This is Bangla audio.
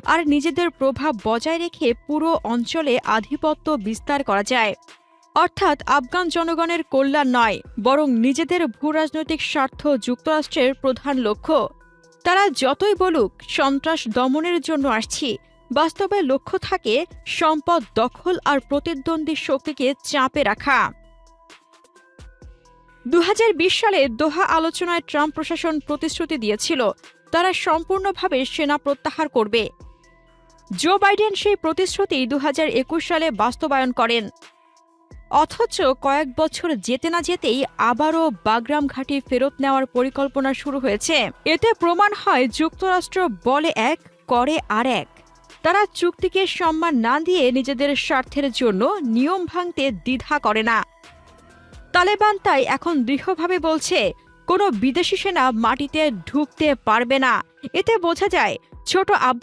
আর নিজেদের প্রভাব বজায় রেখে পুরো অঞ্চলে আধিপত্য বিস্তার করা যায়। অর্থাৎ আফগান জনগণের কল্যাণ নয়, বরং নিজেদের ভূরাজনৈতিক স্বার্থ যুক্তরাষ্ট্রের প্রধান লক্ষ্য। তারা যতই বলুক সন্ত্রাস দমনের জন্য আসছি, বাস্তবে লক্ষ্য থাকে সম্পদ দখল আর প্রতিদ্বন্দ্বী শক্তিকে চাপে রাখা। 2020 সালে দোহা আলোচনায় ট্রাম্প প্রশাসন প্রতিশ্রুতি দিয়েছিল তারা সম্পূর্ণভাবে সেনা প্রত্যাহার করবে। জো বাইডেন সেই প্রতিশ্রুতি 2021 সালে বাস্তবায়ন করেন। অথচ কয়েক বছর যেতে না যেতেই আবারও বাগরাম ঘাঁটি ফেরত নেওয়ার পরিকল্পনা শুরু হয়েছে। এতে প্রমাণ হয় যুক্তরাষ্ট্র বলে এক, করে আর এক। তারা চুক্তিকে সম্মান না দিয়ে নিজেদের স্বার্থের জন্য নিয়ম ভাঙতে দ্বিধা করে না। তালেবান তাই এখন দৃঢ়ভাবে বলছে কোনো বিদেশি সেনা মাটিতে ঢুকতে পারবে না। এতে বোঝা যায় ছোট আফগান